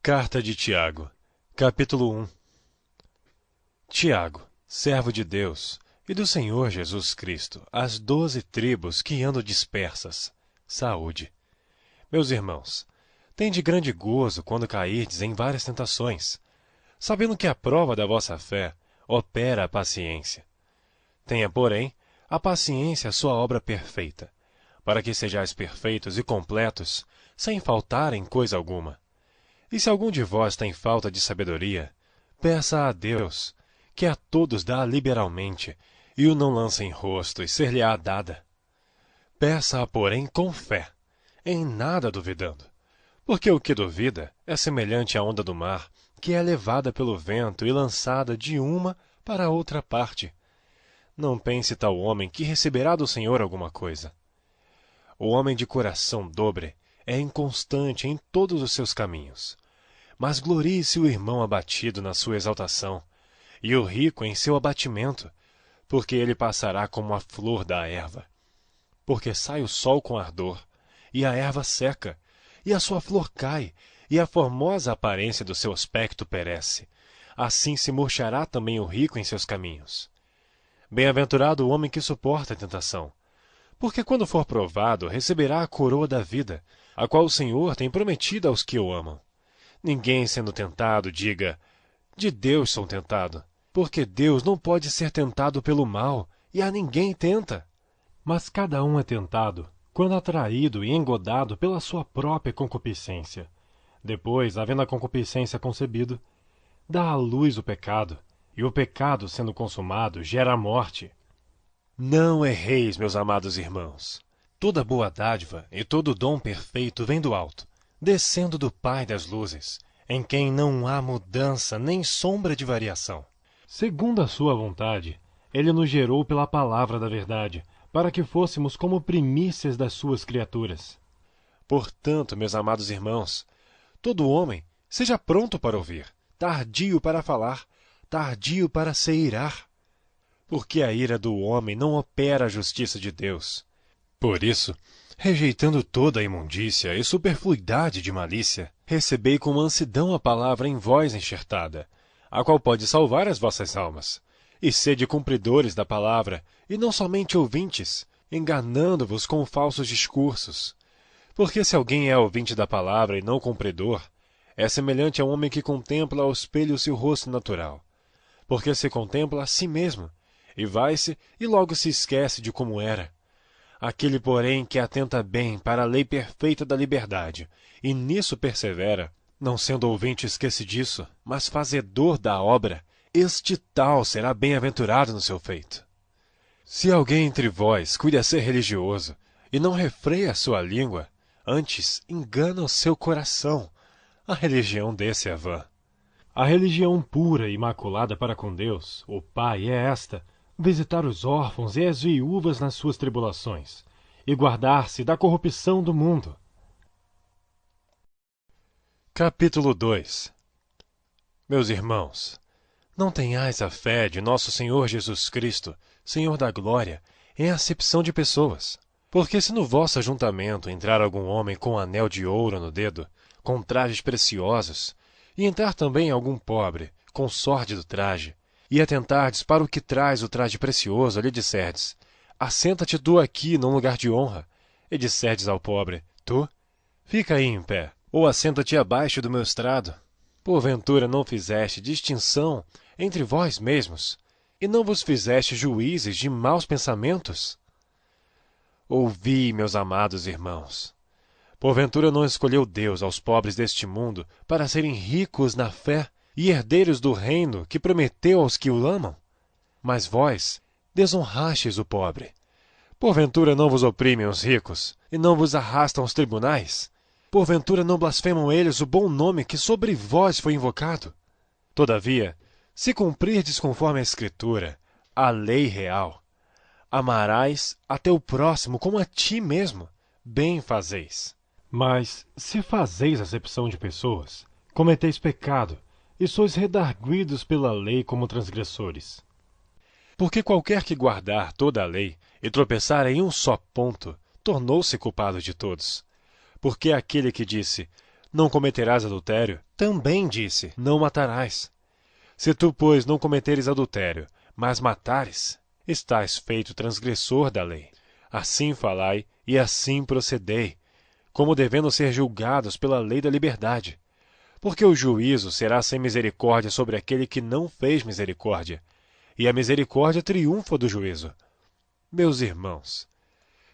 Carta de Tiago, capítulo 1. Tiago, servo de Deus e do Senhor Jesus Cristo, às 12 tribos que andam dispersas, saúde. Meus irmãos, tende grande gozo quando cairdes em várias tentações, sabendo que a prova da vossa fé opera a paciência. Tenha, porém, a paciência a sua obra perfeita, para que sejais perfeitos e completos, sem faltar em coisa alguma. E se algum de vós tem falta de sabedoria, peça a Deus, que a todos dá liberalmente, e o não lança em rosto, e ser-lhe-á dada. Peça-a, porém, com fé, em nada duvidando, porque o que duvida é semelhante à onda do mar, que é levada pelo vento e lançada de uma para outra parte. Não pense tal homem que receberá do Senhor alguma coisa. O homem de coração dobre é inconstante em todos os seus caminhos. Mas glorie-se o irmão abatido na sua exaltação, e o rico em seu abatimento, porque ele passará como a flor da erva. Porque sai o sol com ardor, e a erva seca, e a sua flor cai, e a formosa aparência do seu aspecto perece. Assim se murchará também o rico em seus caminhos. Bem-aventurado o homem que suporta a tentação, porque quando for provado, receberá a coroa da vida, a qual o Senhor tem prometido aos que o amam. Ninguém, sendo tentado, diga, de Deus sou tentado, porque Deus não pode ser tentado pelo mal, e a ninguém tenta. Mas cada um é tentado, quando atraído e engodado pela sua própria concupiscência. Depois, havendo a concupiscência concebido, dá à luz o pecado, e o pecado, sendo consumado, gera a morte. Não erreis, meus amados irmãos. Toda boa dádiva e todo dom perfeito vem do alto, descendo do Pai das luzes, em quem não há mudança nem sombra de variação. Segundo a sua vontade, ele nos gerou pela palavra da verdade, para que fôssemos como primícias das suas criaturas. Portanto, meus amados irmãos, todo homem seja pronto para ouvir, tardio para falar, tardio para se irar, porque a ira do homem não opera a justiça de Deus. Por isso, rejeitando toda a imundícia e superfluidade de malícia, recebei com mansidão a palavra em vós enxertada, a qual pode salvar as vossas almas. E sede cumpridores da palavra, e não somente ouvintes, enganando-vos com falsos discursos. Porque se alguém é ouvinte da palavra e não cumpridor, é semelhante a um homem que contempla ao espelho seu rosto natural. Porque se contempla a si mesmo, e vai-se e logo se esquece de como era. Aquele, porém, que atenta bem para a lei perfeita da liberdade, e nisso persevera, não sendo ouvinte esquecidiço, mas fazedor da obra, este tal será bem-aventurado no seu feito. Se alguém entre vós cuida ser religioso, e não refreia a sua língua, antes engana o seu coração, a religião desse é vã. A religião pura e imaculada para com Deus, o Pai, é esta: visitar os órfãos e as viúvas nas suas tribulações, e guardar-se da corrupção do mundo. Capítulo 2. Meus irmãos, não tenhais a fé de nosso Senhor Jesus Cristo, Senhor da glória, em acepção de pessoas. Porque se no vosso ajuntamento entrar algum homem com um anel de ouro no dedo, com trajes preciosos, e entrar também algum pobre, com sórdido traje, e atentardes para o que traz o traje precioso, lhe disserdes, assenta-te tu aqui num lugar de honra, e disserdes ao pobre, tu, fica aí em pé, ou assenta-te abaixo do meu estrado. Porventura não fizeste distinção entre vós mesmos, e não vos fizeste juízes de maus pensamentos? Ouvi, meus amados irmãos. Porventura não escolheu Deus aos pobres deste mundo para serem ricos na fé e herdeiros do reino que prometeu aos que o amam? Mas vós desonrastes o pobre. Porventura não vos oprimem os ricos, e não vos arrastam aos tribunais? Porventura não blasfemam eles o bom nome que sobre vós foi invocado? Todavia, se cumprirdes conforme a Escritura, a lei real, amarás a teu próximo como a ti mesmo, bem fazeis. Mas, se fazeis acepção de pessoas, cometeis pecado, e sois redarguidos pela lei como transgressores. Porque qualquer que guardar toda a lei e tropeçar em um só ponto, tornou-se culpado de todos. Porque aquele que disse, Não cometerás adultério, também disse, não matarás. Se tu, pois, não cometeres adultério, mas matares, estás feito transgressor da lei. Assim falai e assim procedei, como devendo ser julgados pela lei da liberdade. Porque o juízo será sem misericórdia sobre aquele que não fez misericórdia, e a misericórdia triunfa do juízo. Meus irmãos,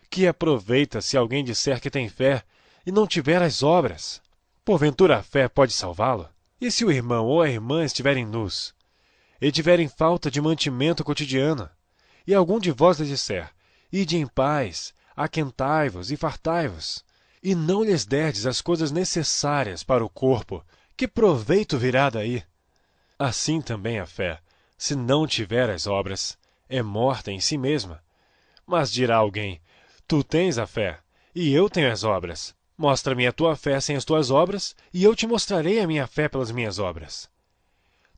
que aproveita se alguém disser que tem fé e não tiver as obras? Porventura a fé pode salvá-lo? E se o irmão ou a irmã estiverem nus, e tiverem falta de mantimento cotidiano, e algum de vós lhes disser, ide em paz, aquentai-vos e fartai-vos, e não lhes derdes as coisas necessárias para o corpo, que proveito virá daí? Assim também a fé, se não tiver as obras, é morta em si mesma. Mas dirá alguém, tu tens a fé, e eu tenho as obras. Mostra-me a tua fé sem as tuas obras, e eu te mostrarei a minha fé pelas minhas obras.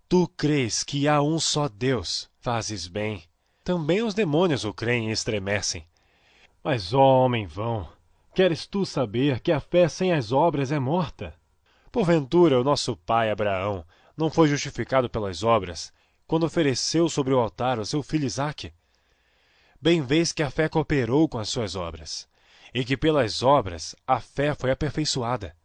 Tu crês que há um só Deus, fazes bem. Também os demônios o creem e estremecem. Mas, ó homem vão, queres tu saber que a fé sem as obras é morta? Porventura o nosso pai Abraão não foi justificado pelas obras, quando ofereceu sobre o altar o seu filho Isaque? Bem vês que a fé cooperou com as suas obras, e que pelas obras a fé foi aperfeiçoada.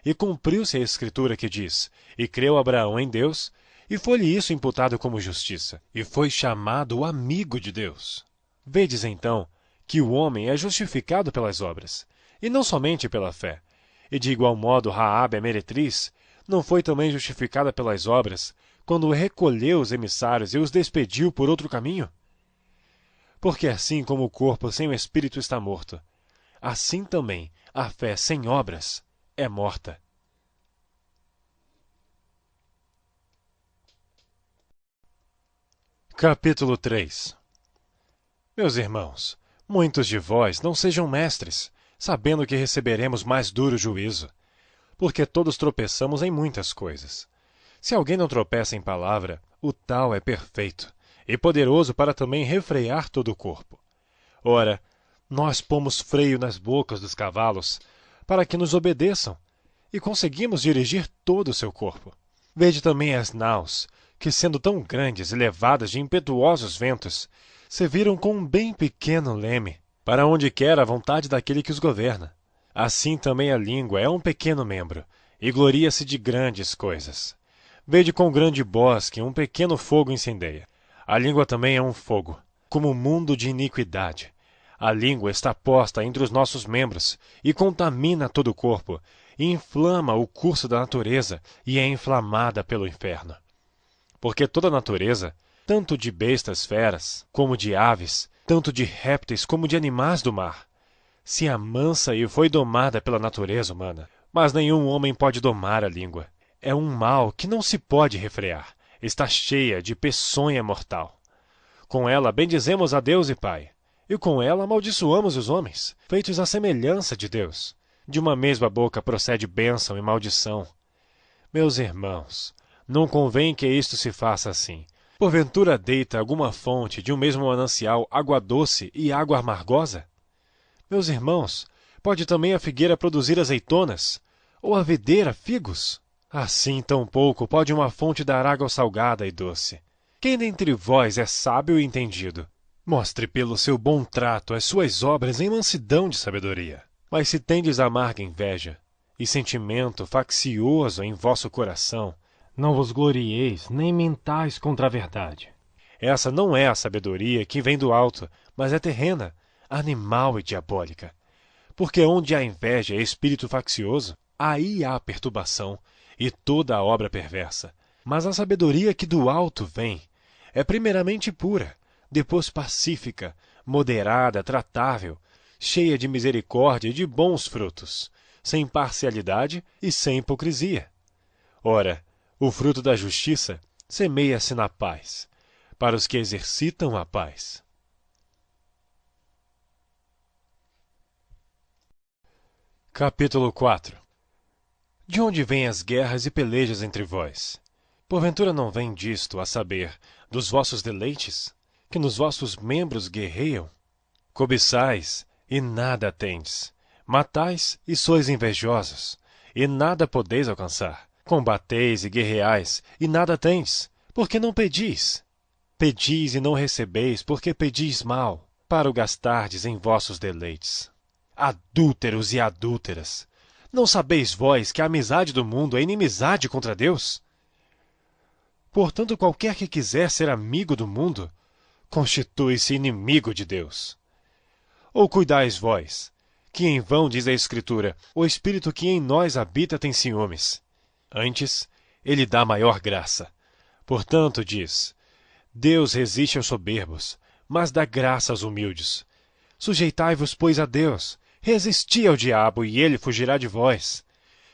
E cumpriu-se a escritura que diz, e creu Abraão em Deus, e foi-lhe isso imputado como justiça, e foi chamado amigo de Deus. Vedes então que o homem é justificado pelas obras, e não somente pela fé. E de igual modo Raabe, a meretriz, não foi também justificada pelas obras, quando recolheu os emissários e os despediu por outro caminho? Porque assim como o corpo sem o espírito está morto, assim também a fé sem obras é morta. Capítulo 3. Meus irmãos, muitos de vós não sejam mestres, sabendo que receberemos mais duro juízo, porque todos tropeçamos em muitas coisas. Se alguém não tropeça em palavra, o tal é perfeito, e poderoso para também refrear todo o corpo. Ora, nós pomos freio nas bocas dos cavalos, para que nos obedeçam, e conseguimos dirigir todo o seu corpo. Vede também as naus, que sendo tão grandes e levadas de impetuosos ventos, se viram com um bem pequeno leme, para onde quer a vontade daquele que os governa. Assim também a língua é um pequeno membro, e gloria-se de grandes coisas. Vede com grande bosque um pequeno fogo incendeia. A língua também é um fogo, como um mundo de iniquidade. A língua está posta entre os nossos membros, e contamina todo o corpo, e inflama o curso da natureza, e é inflamada pelo inferno. Porque toda a natureza, tanto de bestas feras, como de aves, tanto de répteis como de animais do mar, se amansa e foi domada pela natureza humana. Mas nenhum homem pode domar a língua. É um mal que não se pode refrear. Está cheia de peçonha mortal. Com ela bendizemos a Deus e Pai, e com ela amaldiçoamos os homens, feitos à semelhança de Deus. De uma mesma boca procede bênção e maldição. Meus irmãos, não convém que isto se faça assim. Porventura deita alguma fonte de um mesmo manancial água doce e água amargosa? Meus irmãos, pode também a figueira produzir azeitonas, ou a videira figos? Assim tampouco pode uma fonte dar água salgada e doce. Quem dentre vós é sábio e entendido? Mostre pelo seu bom trato as suas obras em mansidão de sabedoria. Mas se tendes amarga inveja e sentimento faccioso em vosso coração, não vos glorieis nem mentais contra a verdade. Essa não é a sabedoria que vem do alto, mas é terrena, animal e diabólica. Porque onde há inveja e espírito faccioso, aí há perturbação e toda a obra perversa. Mas a sabedoria que do alto vem é primeiramente pura, depois pacífica, moderada, tratável, cheia de misericórdia e de bons frutos, sem parcialidade e sem hipocrisia. Ora, o fruto da justiça semeia-se na paz, para os que exercitam a paz. Capítulo 4. De onde vêm as guerras e pelejas entre vós? Porventura não vem disto, a saber, dos vossos deleites, que nos vossos membros guerreiam? Cobiçais, e nada tendes. Matais, e sois invejosos. e nada podeis alcançar. Combateis e guerreais, e nada tendes, porque não pedis. Pedis e não recebeis, porque pedis mal, para o gastardes em vossos deleites. Adúlteros e adúlteras! Não sabeis vós que a amizade do mundo é inimizade contra Deus? Portanto, qualquer que quiser ser amigo do mundo, constitui-se inimigo de Deus. Ou cuidais vós, que em vão diz a Escritura, o Espírito que em nós habita tem ciúmes. Antes, ele dá maior graça. Portanto, diz, Deus resiste aos soberbos, mas dá graça aos humildes. Sujeitai-vos, pois, a Deus, resisti ao diabo, e ele fugirá de vós.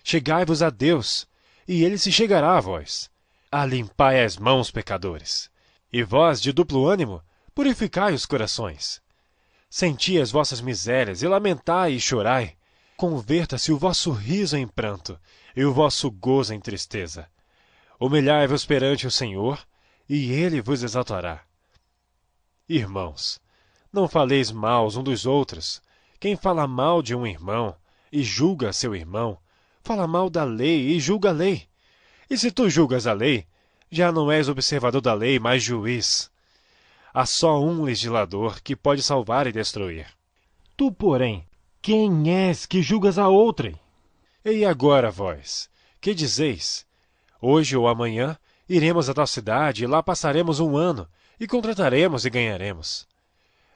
Chegai-vos a Deus, e ele se chegará a vós. Alimpai as mãos, pecadores. E vós, de duplo ânimo, purificai os corações. Senti as vossas misérias, e lamentai e chorai. Converta-se o vosso riso em pranto, e o vosso gozo em tristeza. Humilhai-vos perante o Senhor, e ele vos exaltará. Irmãos, não faleis mal uns dos outros. Quem fala mal de um irmão, e julga seu irmão, fala mal da lei e julga a lei. E se tu julgas a lei, já não és observador da lei, mas juiz. Há só um legislador que pode salvar e destruir. Tu, porém, quem és que julgas a outrem? E agora vós, que dizeis? Hoje ou amanhã iremos a tal cidade e lá passaremos um ano, e contrataremos e ganharemos.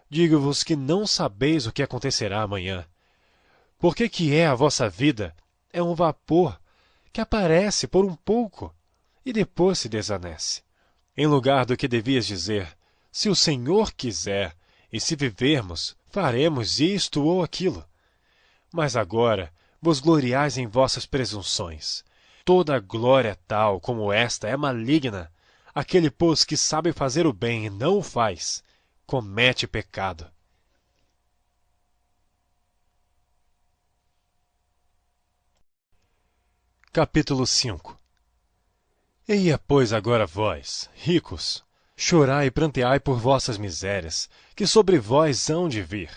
Digo-vos que não sabeis o que acontecerá amanhã. Porque que é a vossa vida? É um vapor que aparece por um pouco e depois se desvanece. Em lugar do que devias dizer, se o Senhor quiser, e se vivermos, faremos isto ou aquilo. Mas agora vos gloriais em vossas presunções. Toda glória tal como esta é maligna. Aquele, pois, que sabe fazer o bem e não o faz, comete pecado. Capítulo 5. Eia, pois, agora vós, ricos, chorai e pranteai por vossas misérias, que sobre vós hão de vir.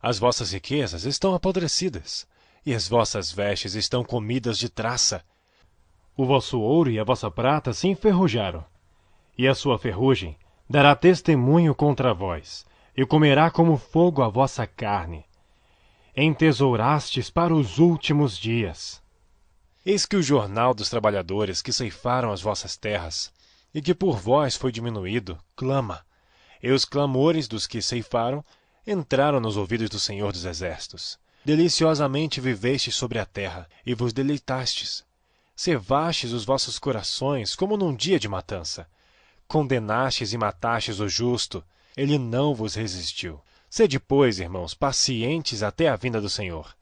As vossas riquezas estão apodrecidas, e as vossas vestes estão comidas de traça. O vosso ouro e a vossa prata se enferrujaram, e a sua ferrugem dará testemunho contra vós, e comerá como fogo a vossa carne. Entesourastes para os últimos dias. Eis que o jornal dos trabalhadores que ceifaram as vossas terras, e que por vós foi diminuído, clama, e os clamores dos que ceifaram entraram nos ouvidos do Senhor dos Exércitos. Deliciosamente vivestes sobre a terra, e vos deleitastes. Cevastes os vossos corações como num dia de matança. Condenastes e matastes o justo, ele não vos resistiu. Sede, pois, irmãos, pacientes até a vinda do Senhor.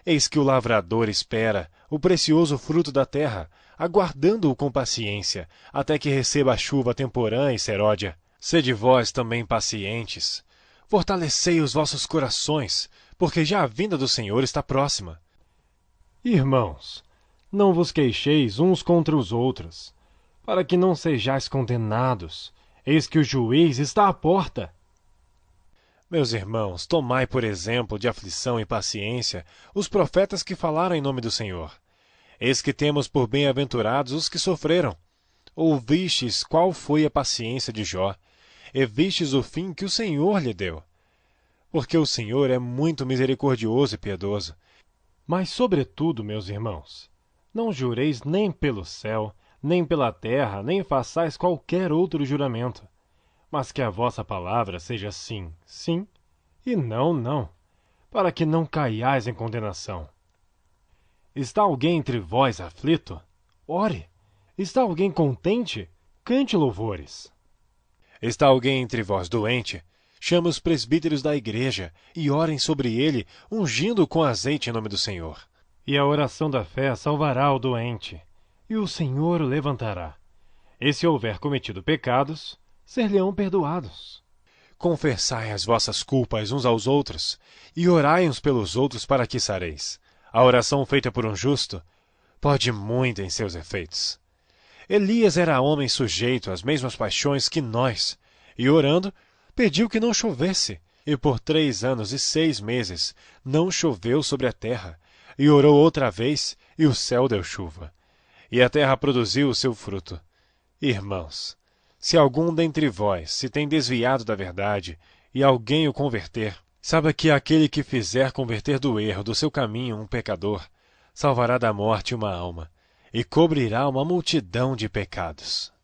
Eis que o lavrador espera o precioso fruto da terra, aguardando-o com paciência, até que receba a chuva temporã e seródia. Sede vós também pacientes. Fortalecei os vossos corações, porque já a vinda do Senhor está próxima. Irmãos, não vos queixeis uns contra os outros, para que não sejais condenados. Eis que o juiz está à porta. Meus irmãos, tomai por exemplo de aflição e paciência os profetas que falaram em nome do Senhor. Eis que temos por bem-aventurados os que sofreram. Ouvistes qual foi a paciência de Jó, e vistes o fim que o Senhor lhe deu. Porque o Senhor é muito misericordioso e piedoso. Mas, sobretudo, meus irmãos, não jureis nem pelo céu, nem pela terra, nem façais qualquer outro juramento. Mas que a vossa palavra seja sim, sim, e não, não, para que não caiais em condenação. Está alguém entre vós aflito? Ore. Está alguém contente? Cante louvores. Está alguém entre vós doente? Chame os presbíteros da igreja e orem sobre ele, ungindo-o com azeite em nome do Senhor. E a oração da fé salvará o doente, e o Senhor o levantará. E se houver cometido pecados, ser-lhe-ão perdoados. Confessai as vossas culpas uns aos outros, e orai uns pelos outros para que sareis. A oração feita por um justo pode muito em seus efeitos. Elias era homem sujeito às mesmas paixões que nós, e orando, pediu que não chovesse, e por 3 anos e 6 meses não choveu sobre a terra, e orou outra vez, e o céu deu chuva, e a terra produziu o seu fruto. Irmãos, se algum dentre vós se tem desviado da verdade, e alguém o converter, saiba que aquele que fizer converter do erro do seu caminho um pecador, salvará da morte uma alma, e cobrirá uma multidão de pecados.